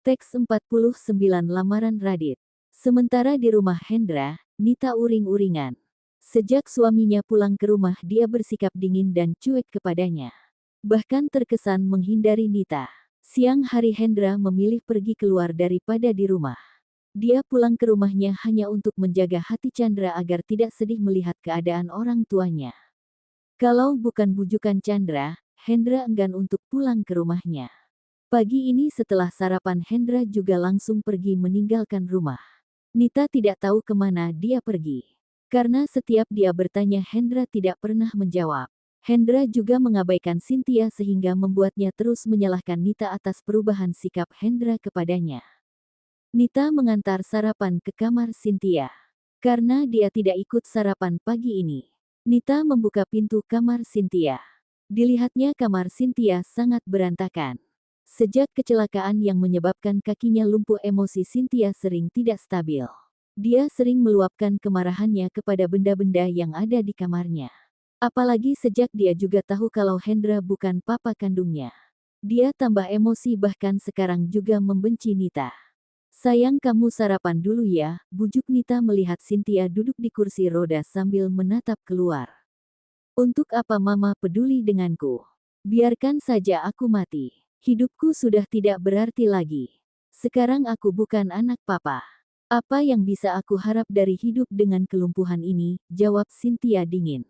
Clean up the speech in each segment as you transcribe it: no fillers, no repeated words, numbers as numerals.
Teks 49 lamaran Radit. Sementara di rumah Hendra, Nita uring-uringan. Sejak suaminya pulang ke rumah dia bersikap dingin dan cuek kepadanya. Bahkan terkesan menghindari Nita. Siang hari Hendra memilih pergi keluar daripada di rumah. Dia pulang ke rumahnya hanya untuk menjaga hati Chandra agar tidak sedih melihat keadaan orang tuanya. Kalau bukan bujukan Chandra, Hendra enggan untuk pulang ke rumahnya. Pagi ini setelah sarapan Hendra juga langsung pergi meninggalkan rumah. Nita tidak tahu kemana dia pergi. Karena setiap dia bertanya Hendra tidak pernah menjawab. Hendra juga mengabaikan Cynthia sehingga membuatnya terus menyalahkan Nita atas perubahan sikap Hendra kepadanya. Nita mengantar sarapan ke kamar Cynthia. Karena dia tidak ikut sarapan pagi ini. Nita membuka pintu kamar Cynthia. Dilihatnya kamar Cynthia sangat berantakan. Sejak kecelakaan yang menyebabkan kakinya lumpuh emosi Cynthia sering tidak stabil. Dia sering meluapkan kemarahannya kepada benda-benda yang ada di kamarnya. Apalagi sejak dia juga tahu kalau Hendra bukan papa kandungnya. Dia tambah emosi bahkan sekarang juga membenci Nita. Sayang kamu sarapan dulu ya, bujuk Nita melihat Cynthia duduk di kursi roda sambil menatap keluar. Untuk apa mama peduli denganku? Biarkan saja aku mati. Hidupku sudah tidak berarti lagi. Sekarang aku bukan anak papa. Apa yang bisa aku harap dari hidup dengan kelumpuhan ini? Jawab Cynthia dingin.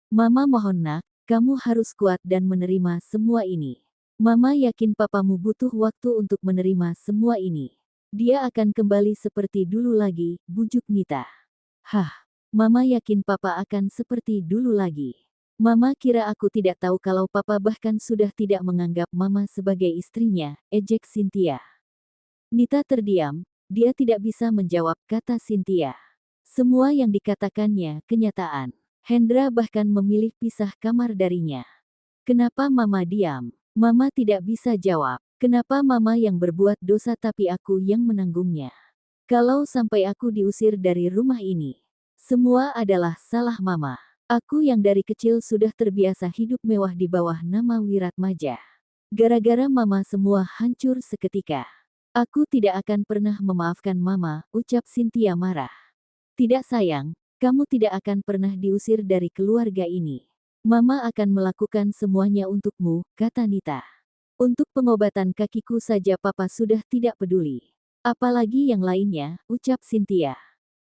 Mama mohon nak, kamu harus kuat dan menerima semua ini. Mama yakin papamu butuh waktu untuk menerima semua ini. Dia akan kembali seperti dulu lagi, bujuk Nita. Hah, mama yakin papa akan seperti dulu lagi. Mama kira aku tidak tahu kalau papa bahkan sudah tidak menganggap mama sebagai istrinya, ejek Cynthia. Nita terdiam, dia tidak bisa menjawab kata Cynthia. Semua yang dikatakannya kenyataan. Hendra bahkan memilih pisah kamar darinya. Kenapa mama diam? Mama tidak bisa jawab. Kenapa mama yang berbuat dosa tapi aku yang menanggungnya? Kalau sampai aku diusir dari rumah ini, semua adalah salah mama. Aku yang dari kecil sudah terbiasa hidup mewah di bawah nama Wiratmaja. Gara-gara mama semua hancur seketika. Aku tidak akan pernah memaafkan mama, ucap Cynthia marah. Tidak sayang, kamu tidak akan pernah diusir dari keluarga ini. Mama akan melakukan semuanya untukmu, kata Nita. Untuk pengobatan kakiku saja papa sudah tidak peduli. Apalagi yang lainnya, ucap Cynthia.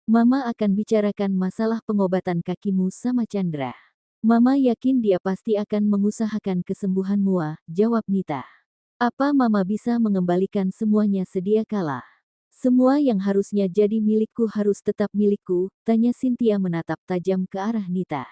Mama akan bicarakan masalah pengobatan kakimu sama Chandra. Mama yakin dia pasti akan mengusahakan kesembuhanmu, jawab Nita. Apa mama bisa mengembalikan semuanya sedia kala? Semua yang harusnya jadi milikku harus tetap milikku, tanya Cynthia menatap tajam ke arah Nita.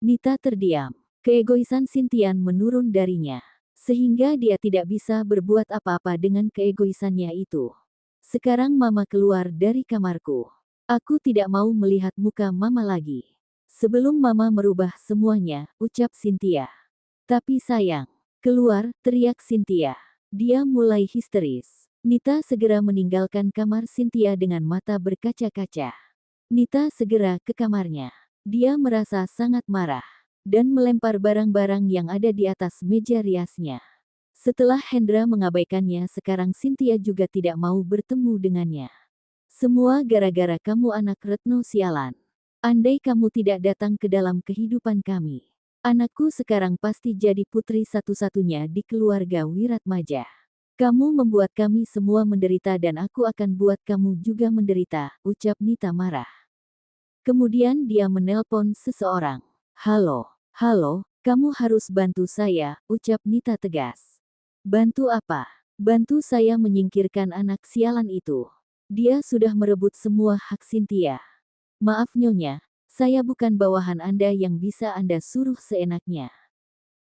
Nita terdiam. Keegoisan Cynthia menurun darinya. Sehingga dia tidak bisa berbuat apa-apa dengan keegoisannya itu. Sekarang mama keluar dari kamarku. Aku tidak mau melihat muka mama lagi. Sebelum mama merubah semuanya, ucap Cynthia. Tapi sayang, keluar, teriak Cynthia. Dia mulai histeris. Nita segera meninggalkan kamar Cynthia dengan mata berkaca-kaca. Nita segera ke kamarnya. Dia merasa sangat marah dan melempar barang-barang yang ada di atas meja riasnya. Setelah Hendra mengabaikannya, sekarang Cynthia juga tidak mau bertemu dengannya. Semua gara-gara kamu anak Retno sialan. Andai kamu tidak datang ke dalam kehidupan kami, anakku sekarang pasti jadi putri satu-satunya di keluarga Wiratmaja. Kamu membuat kami semua menderita dan aku akan buat kamu juga menderita, ucap Nita marah. Kemudian dia menelpon seseorang. Halo, kamu harus bantu saya, ucap Nita tegas. Bantu apa? Bantu saya menyingkirkan anak sialan itu. Dia sudah merebut semua hak Cynthia. Maaf Nyonya, saya bukan bawahan Anda yang bisa Anda suruh seenaknya.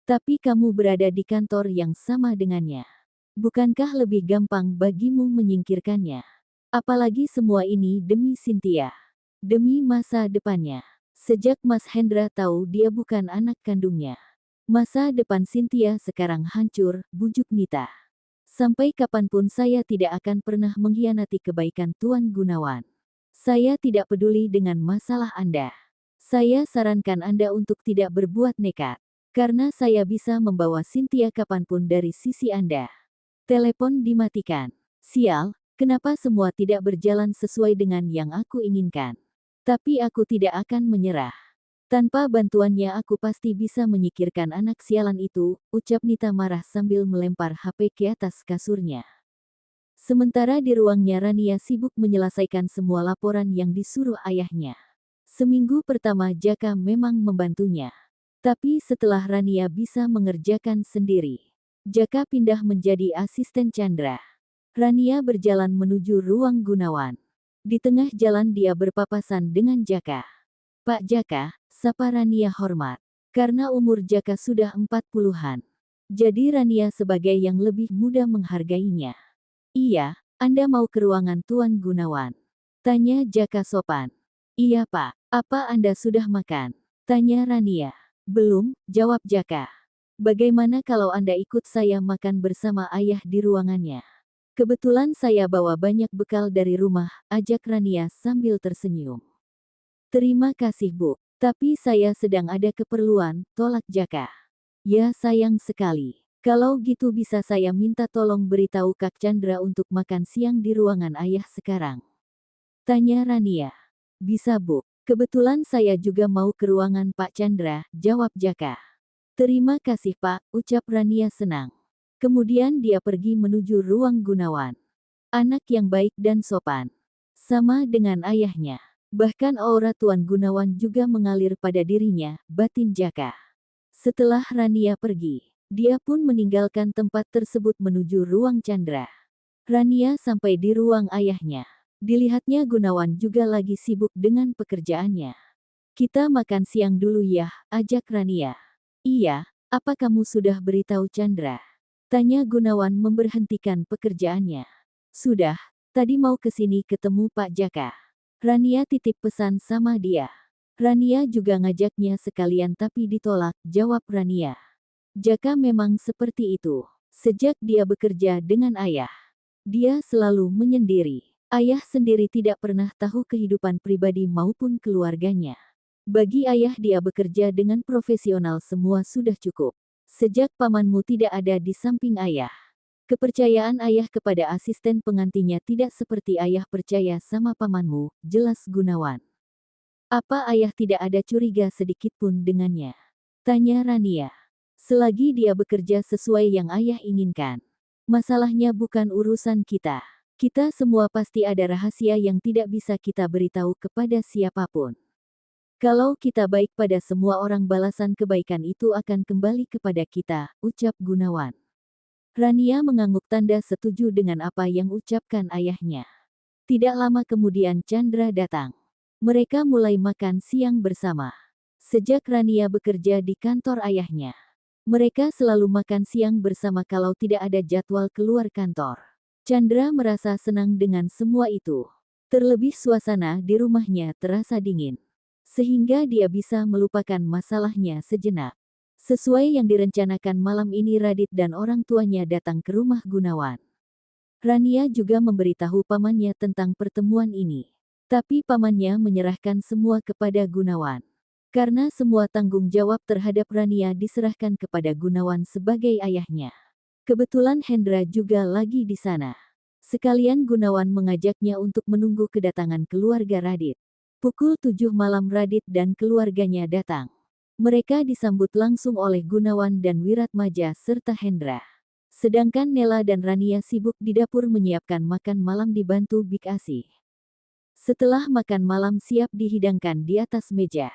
Tapi kamu berada di kantor yang sama dengannya. Bukankah lebih gampang bagimu menyingkirkannya? Apalagi semua ini demi Cynthia. Demi masa depannya. Sejak Mas Hendra tahu dia bukan anak kandungnya. Masa depan Cynthia sekarang hancur, bujuk Nita. Sampai kapanpun saya tidak akan pernah mengkhianati kebaikan Tuan Gunawan. Saya tidak peduli dengan masalah Anda. Saya sarankan Anda untuk tidak berbuat nekat. Karena saya bisa membawa Cynthia kapanpun dari sisi Anda. Telepon dimatikan. Sial, kenapa semua tidak berjalan sesuai dengan yang aku inginkan? Tapi aku tidak akan menyerah. Tanpa bantuannya aku pasti bisa menyingkirkan anak sialan itu, ucap Nita marah sambil melempar HP ke atas kasurnya. Sementara di ruangnya Rania sibuk menyelesaikan semua laporan yang disuruh ayahnya. Seminggu pertama Jaka memang membantunya. Tapi setelah Rania bisa mengerjakan sendiri, Jaka pindah menjadi asisten Chandra. Rania berjalan menuju ruang Gunawan. Di tengah jalan dia berpapasan dengan Jaka. Pak Jaka, sapa Rania hormat. Karena umur Jaka sudah 40-an. Jadi Rania sebagai yang lebih muda menghargainya. Iya, Anda mau ke ruangan Tuan Gunawan? Tanya Jaka sopan. Iya Pak, apa Anda sudah makan? Tanya Rania. Belum, jawab Jaka. Bagaimana kalau Anda ikut saya makan bersama ayah di ruangannya? Kebetulan saya bawa banyak bekal dari rumah, ajak Rania sambil tersenyum. Terima kasih Bu, tapi saya sedang ada keperluan, tolak Jaka. Ya sayang sekali. Kalau gitu bisa saya minta tolong beritahu Kak Chandra untuk makan siang di ruangan ayah sekarang? Tanya Rania. Bisa Bu, kebetulan saya juga mau ke ruangan Pak Chandra, jawab Jaka. Terima kasih Pak, ucap Rania senang. Kemudian dia pergi menuju ruang Gunawan. Anak yang baik dan sopan. Sama dengan ayahnya. Bahkan aura Tuan Gunawan juga mengalir pada dirinya, batin Jaka. Setelah Rania pergi, dia pun meninggalkan tempat tersebut menuju ruang Chandra. Rania sampai di ruang ayahnya. Dilihatnya Gunawan juga lagi sibuk dengan pekerjaannya. Kita makan siang dulu ya, ajak Rania. Iya, apa kamu sudah beritahu Chandra? Tanya Gunawan memberhentikan pekerjaannya. Sudah, tadi mau ke sini ketemu Pak Jaka. Rania titip pesan sama dia. Rania juga ngajaknya sekalian tapi ditolak, jawab Rania. Jaka memang seperti itu. Sejak dia bekerja dengan ayah, dia selalu menyendiri. Ayah sendiri tidak pernah tahu kehidupan pribadi maupun keluarganya. Bagi ayah dia bekerja dengan profesional semua sudah cukup. Sejak pamanmu tidak ada di samping ayah. Kepercayaan ayah kepada asisten pengantinnya tidak seperti ayah percaya sama pamanmu, jelas Gunawan. Apa ayah tidak ada curiga sedikit pun dengannya? Tanya Rania. Selagi dia bekerja sesuai yang ayah inginkan. Masalahnya bukan urusan kita. Kita semua pasti ada rahasia yang tidak bisa kita beritahu kepada siapapun. Kalau kita baik pada semua orang balasan kebaikan itu akan kembali kepada kita, ucap Gunawan. Rania mengangguk tanda setuju dengan apa yang ucapkan ayahnya. Tidak lama kemudian Chandra datang. Mereka mulai makan siang bersama. Sejak Rania bekerja di kantor ayahnya, mereka selalu makan siang bersama kalau tidak ada jadwal keluar kantor. Chandra merasa senang dengan semua itu. Terlebih suasana di rumahnya terasa dingin. Sehingga dia bisa melupakan masalahnya sejenak. Sesuai yang direncanakan malam ini Radit dan orang tuanya datang ke rumah Gunawan. Rania juga memberitahu pamannya tentang pertemuan ini. Tapi pamannya menyerahkan semua kepada Gunawan. Karena semua tanggung jawab terhadap Rania diserahkan kepada Gunawan sebagai ayahnya. Kebetulan Hendra juga lagi di sana. Sekalian Gunawan mengajaknya untuk menunggu kedatangan keluarga Radit. Pukul 7 malam Radit dan keluarganya datang. Mereka disambut langsung oleh Gunawan dan Wiratmaja serta Hendra. Sedangkan Nela dan Rania sibuk di dapur menyiapkan makan malam dibantu Bik Asih. Setelah makan malam siap dihidangkan di atas meja,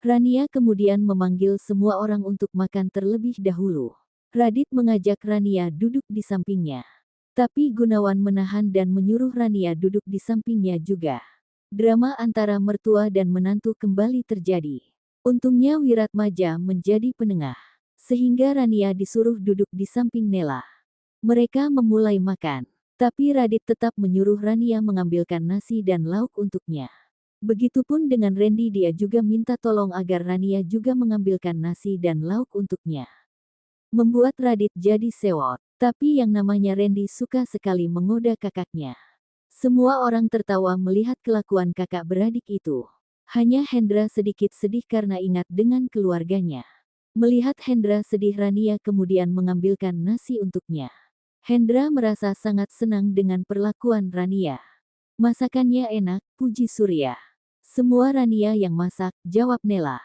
Rania kemudian memanggil semua orang untuk makan terlebih dahulu. Radit mengajak Rania duduk di sampingnya. Tapi Gunawan menahan dan menyuruh Rania duduk di sampingnya juga. Drama antara mertua dan menantu kembali terjadi. Untungnya Wiratmaja menjadi penengah. Sehingga Rania disuruh duduk di samping Nela. Mereka memulai makan. Tapi Radit tetap menyuruh Rania mengambilkan nasi dan lauk untuknya. Begitupun dengan Randy, dia juga minta tolong agar Rania juga mengambilkan nasi dan lauk untuknya. Membuat Radit jadi sewot. Tapi yang namanya Randy suka sekali menggoda kakaknya. Semua orang tertawa melihat kelakuan kakak beradik itu. Hanya Hendra sedikit sedih karena ingat dengan keluarganya. Melihat Hendra sedih, Rania kemudian mengambilkan nasi untuknya. Hendra merasa sangat senang dengan perlakuan Rania. Masakannya enak, puji Surya. Semua Rania yang masak, jawab Nela.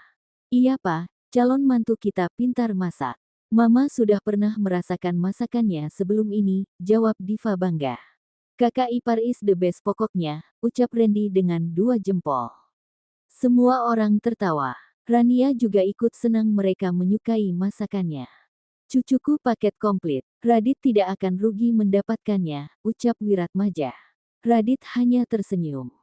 Iya Pak, calon mantu kita pintar masak. Mama sudah pernah merasakan masakannya sebelum ini, jawab Diva bangga. Kakak ipar is the best pokoknya, ucap Randy dengan 2 jempol. Semua orang tertawa. Rania juga ikut senang mereka menyukai masakannya. Cucuku paket komplit, Radit tidak akan rugi mendapatkannya, ucap Wiratmaja. Radit hanya tersenyum.